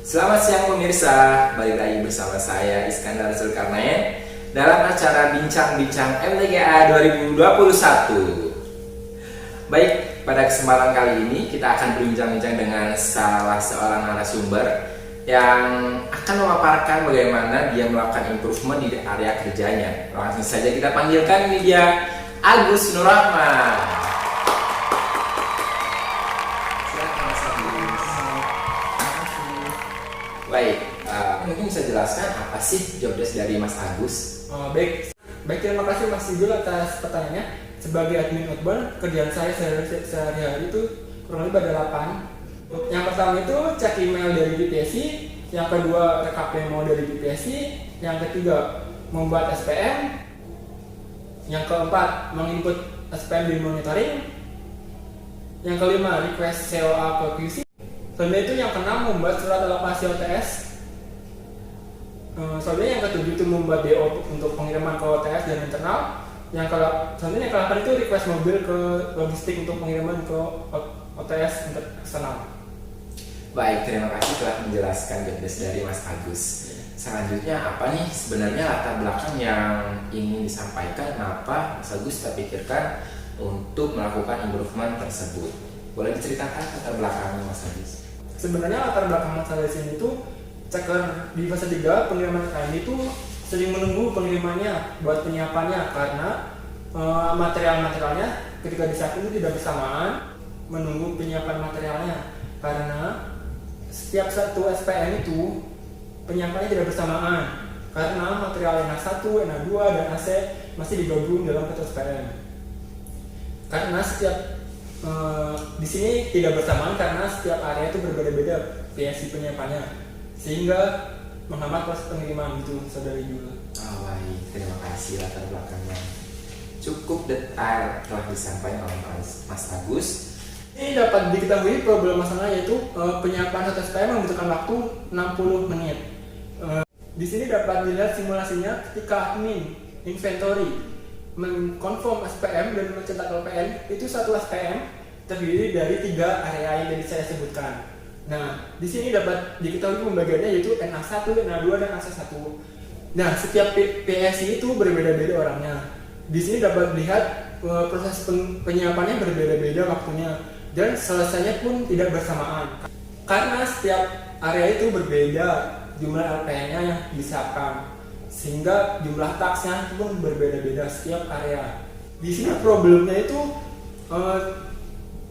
Selamat siang pemirsa, balik lagi bersama saya Iskandar Zulkarnain dalam acara Bincang-Bincang MTGA 2021. Baik, pada kesempatan kali ini kita akan berbincang-bincang dengan salah seorang narasumber yang akan memaparkan bagaimana dia melakukan improvement di area kerjanya. Langsung saja kita panggilkan, ini dia Agus Nurrahman. Baik, mungkin bisa jelaskan apa sih job desk dari Mas Agus? Baik, terima kasih Mas Sidul atas pertanyaannya. Sebagai admin outbound, kerjaan saya sehari-hari itu kurang lebih ada 8. Yang pertama itu cek email dari BPSI, yang kedua rekap demo dari BPSI, yang ketiga membuat SPM, yang keempat menginput SPM di monitoring, yang kelima request COA ke QC. Selanjutnya itu yang keenam membuat surat alokasi OTS. Selanjutnya yang ketujuh itu membuat DO untuk pengiriman ke OTS dan internal. Selanjutnya yang ke-8 itu request mobil ke logistik untuk pengiriman ke OTS untuk eksternal. Baik, terima kasih telah menjelaskan job desk dari Mas Agus. Selanjutnya apa nih sebenarnya latar belakang yang ingin disampaikan, kenapa Mas Agus terpikirkan untuk melakukan improvement tersebut? Boleh diceritakan latar belakangnya Mas Agus? Sebenarnya latar belakang masalah di sini itu ceker di fase 3 pengiriman KM itu sering menunggu pengirimannya buat penyiapannya karena material-materialnya ketika disiapkan itu tidak bersamaan menunggu penyiapan materialnya karena setiap satu SPM itu penyiapannya tidak bersamaan karena material NA1, NA2 dan AC masih digabung dalam satu SPM karena setiap di sini tidak bersamaan karena setiap area itu berbeda-beda PSI penyiapannya sehingga menghambat proses pengiriman gitu saudari Jula. Baik, terima kasih latar belakangnya cukup detail telah disampaikan oleh Mas Agus. Ini dapat diketahui problem masalahnya yaitu penyiapan satu SPM membutuhkan waktu 60 menit. Di sini dapat dilihat simulasinya ketika admin inventory mengkonfirm SPM dan mencetak LPN itu satu SPM terdiri dari 3 area yang tadi saya sebutkan. Nah, di sini dapat diketahui pembagiannya yaitu NA1, NA2 dan AC1. Nah, setiap PSI itu berbeda-beda orangnya. Di sini dapat dilihat proses penyiapannya berbeda-beda waktunya dan selesainya pun tidak bersamaan. Karena setiap area itu berbeda jumlah LPN-nya yang disiapkan. Sehingga jumlah taksnya pun berbeda-beda setiap area. Di sini problemnya itu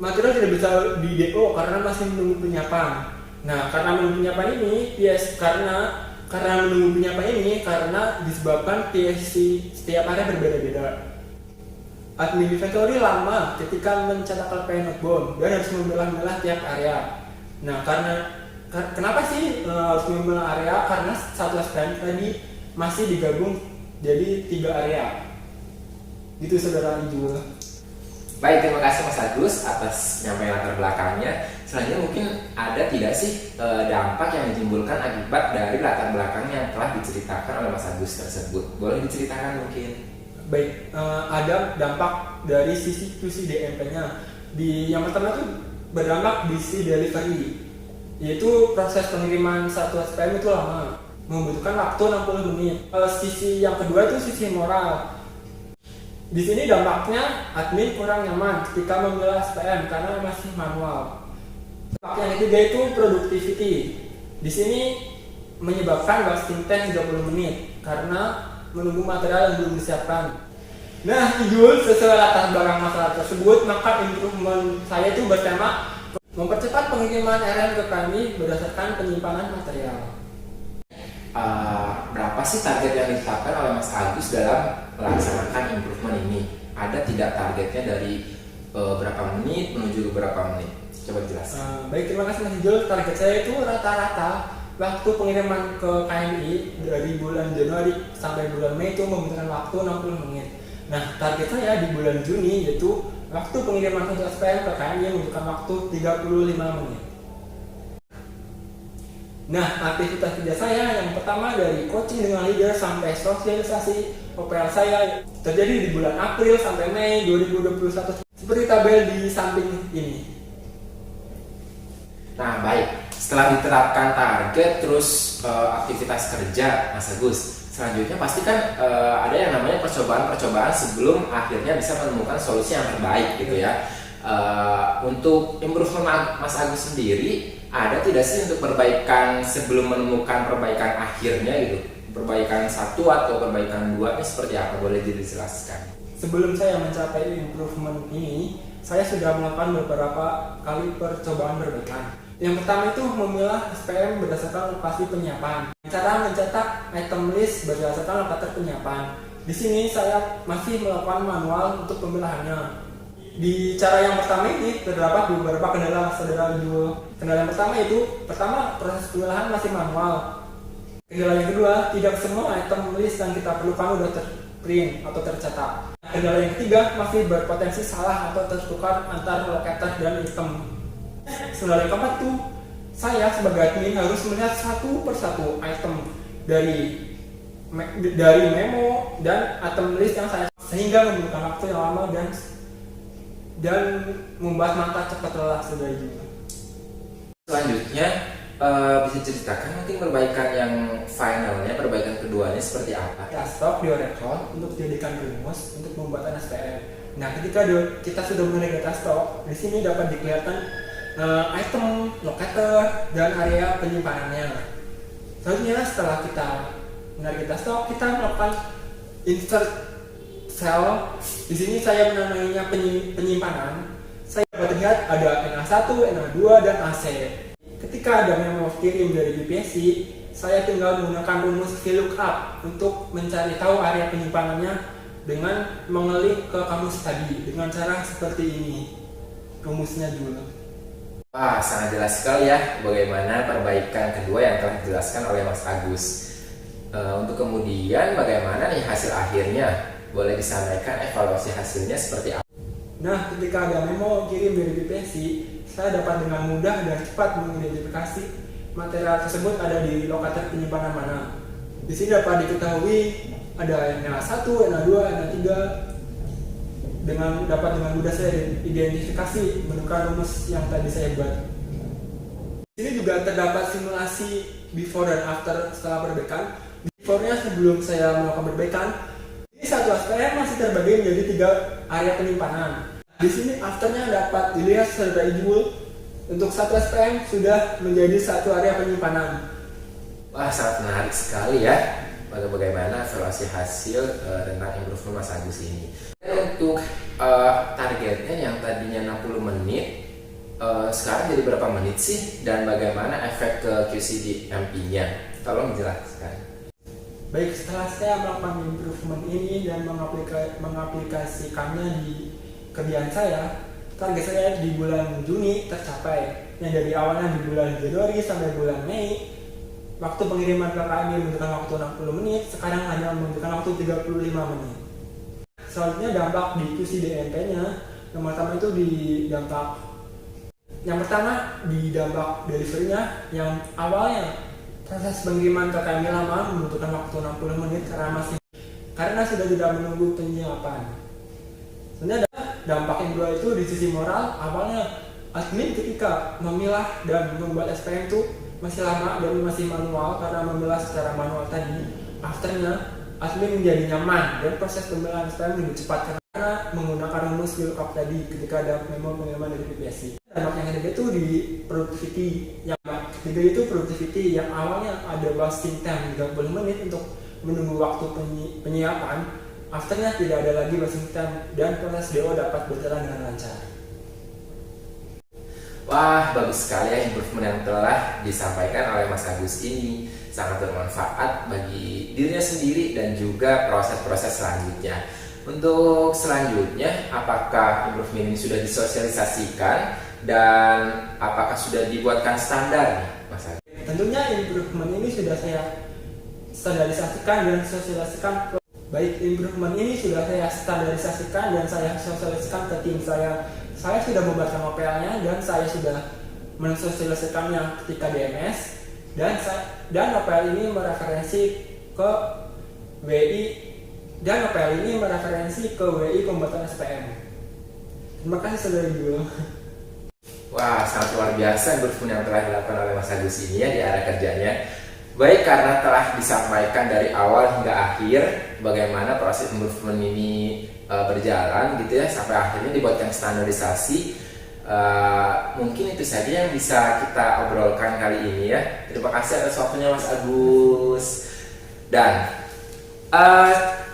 material tidak bisa di DO karena masih menunggu penyiapan. Nah, karena menunggu penyiapan ini, karena menunggu penyiapan ini karena disebabkan PSI setiap area berbeda-beda. Admin inventory lama ketika mencetak LPN outbound dan harus memilah-milah tiap area. Nah, kenapa sih harus memilah area? Karena satu SPM tadi masih digabung jadi 3 area. Itu saudara Ijul. Baik, terima kasih Mas Agus atas nyampaian latar belakangnya. Selanjutnya mungkin ada tidak sih dampak yang ditimbulkan akibat dari latar belakang yang telah diceritakan oleh Mas Agus tersebut? Boleh diceritakan mungkin? Baik, ada dampak dari sisi QC DMP-nya. Yang pertama itu berdampak di sisi delivery, yaitu proses pengiriman satu SPM itu lama, membutuhkan waktu 60 menit. Sisi yang kedua itu sisi moral. Di sini dampaknya admin kurang nyaman ketika memilah SPM karena masih manual. Dampak yang ketiga itu productivity. Di sini menyebabkan wasting time 30 menit karena menunggu material yang belum disiapkan. Nah, Ijul, sesuai latar belakang masalah tersebut, maka improvement saya itu bertema mempercepat pengiriman RM ke kami berdasarkan penyimpanan material. Berapa sih target yang ditetapkan oleh Mas Agus dalam melaksanakan improvement ini? Ada tidak targetnya dari berapa menit menuju berapa menit? Coba jelaskan. Baik, terima kasih Mas Ijul. Target saya itu rata-rata waktu pengiriman ke KMI dari bulan Januari sampai bulan Mei itu membutuhkan waktu 60 menit. Nah, target saya di bulan Juni yaitu waktu pengiriman untuk SPM ke KMI membutuhkan waktu 35 menit. Nah, aktivitas kerja saya yang pertama dari coaching dengan leader sampai sosialisasi OPL saya terjadi di bulan April sampai Mei 2021 seperti tabel di samping ini. Nah, baik. setelah diterapkan target terus aktivitas kerja Mas Agus, selanjutnya pasti kan ada yang namanya percobaan-percobaan sebelum akhirnya bisa menemukan solusi yang terbaik gitu ya. Untuk improvement Mas Agus sendiri, ada tidak sih untuk perbaikan sebelum menemukan perbaikan akhirnya gitu? Perbaikan 1 atau perbaikan 2 ini seperti apa? Boleh dijelaskan? Sebelum saya mencapai improvement ini, saya sudah melakukan beberapa kali percobaan perbaikan. Yang pertama itu memilah SPM berdasarkan lokasi penyiapan. Cara mencetak item list berdasarkan lokasi penyiapan. Di sini saya masih melakukan manual untuk pemilahannya. Di cara yang pertama ini terdapat beberapa kendala saudara juga. Kendala yang pertama proses pemilahan masih manual. Kendala yang kedua, tidak semua item list yang kita perlukan sudah terprint atau tercetak. Kendala yang ketiga, masih berpotensi salah atau tertukar antara locator dan item. Kendala yang keempat tuh, saya sebagai admin harus melihat satu persatu item dari memo dan item list yang saya, sehingga membutuhkan waktu yang lama dan membuat mata cepat lelah saudara juga. Selanjutnya bisa ceritakan mungkin perbaikan yang finalnya, perbaikan keduanya seperti apa? Data stok direkod untuk dijadikan rumus untuk pembuatan SPM. Nah, ketika kita sudah memiliki data stok, di sini dapat dikelihatan item, locator, dan area penyimpanannya. Selanjutnya setelah kita menarik data stok, kita melakukan insert cell. Di sini saya menamainya penyimpanan. Saya dapat lihat ada NA1, NA2, dan AC. Ketika ada memo kirim dari BPSC, saya tinggal menggunakan rumus VLOOKUP untuk mencari tahu area penyimpanannya dengan mengelik ke kamus tadi dengan cara seperti ini. Rumusnya dulu. Wah, sangat jelas sekali ya bagaimana perbaikan kedua yang telah dijelaskan oleh Mas Agus. Untuk kemudian bagaimana nih hasil akhirnya? Boleh disampaikan evaluasi hasilnya seperti apa? Nah, ketika ada memo kirim dari BPSC, saya dapat dengan mudah dan cepat mengidentifikasi material tersebut ada di lokator penyimpanan mana. Di sini dapat diketahui ada NA1, NA2, NA3. Dapat dengan mudah saya identifikasi menemukan rumus yang tadi saya buat. Di sini juga terdapat simulasi before dan after setelah perbaikan. Before-nya sebelum saya melakukan perbaikan, ini satu SPM masih terbagi menjadi 3 area penyimpanan. Di sini afternya dapat dilihat secara visual untuk satu SPM sudah menjadi satu area penyimpanan. Wah, sangat menarik sekali ya bagaimana evaluasi hasil tentang improvement Mas Agus ini. Dan untuk targetnya yang tadinya 60 menit sekarang jadi berapa menit sih, dan bagaimana efek ke QCD MP-nya? Tolong jelaskan. Baik, setelah saya melakukan improvement ini dan mengaplikasikannya di kerjaan saya, target saya di bulan Juni tercapai. Yang dari awalnya di bulan Januari sampai bulan Mei, waktu pengiriman KKM membutuhkan waktu 60 menit, sekarang hanya membutuhkan waktu 35 menit. Selanjutnya dampak di QCD-MP-nya, yang pertama itu di dampak delivery-nya, yang awalnya proses pengiriman KKM lama membutuhkan waktu 60 menit karena sudah tidak menunggu penyiapan. Sebenarnya dampak yang kedua itu di sisi moral. Awalnya admin ketika memilah dan membuat SPM itu masih lama dan masih manual karena memilah secara manual tadi. Afternya admin menjadi nyaman dan proses pemilahan SPM lebih cepat karena menggunakan rumus VLOOKUP tadi ketika ada memo pengiriman dari BPSC. Dampak yang ketiga itu di productivity. Yang ketiga itu productivity yang awalnya ada wasting time 30 menit untuk menunggu waktu penyiapan. Afternya tidak ada lagi wasting time dan proses DO dapat berjalan dengan lancar. Wah, bagus sekali ya improvement yang telah disampaikan oleh Mas Agus ini. Sangat bermanfaat bagi dirinya sendiri dan juga proses-proses selanjutnya. Untuk selanjutnya, apakah improvement ini sudah disosialisasikan dan apakah sudah dibuatkan standar nih, Mas Agus? Tentunya improvement ini sudah saya standarisasikan dan sosialisasikan. Baik, improvement ini sudah saya standarisasikan dan saya sosialisasikan ke tim saya. Saya sudah membuatkan OPL-nya dan saya sudah mensosialisasikannya ketika DMS dan OPL ini mereferensi ke WI pembuatan SPM. Terima kasih saudara Ibu. Wah, sangat luar biasa improvement yang telah dilakukan oleh Mas Agus ini ya di area kerjanya. Baik, karena telah disampaikan dari awal hingga akhir bagaimana proses improvement ini berjalan gitu ya, sampai akhirnya dibuatkan standarisasi. Mungkin itu saja yang bisa kita obrolkan kali ini ya. Terima kasih atas waktunya Mas Agus. Dan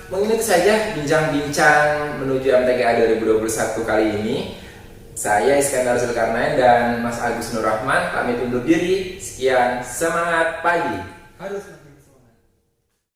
mungkin itu saja bincang-bincang menuju MTGA 2021 kali ini. Saya Iskandar Zulkarnain dan Mas Agus Nur Rahman pamit undur diri. Sekian, semangat pagi. Harus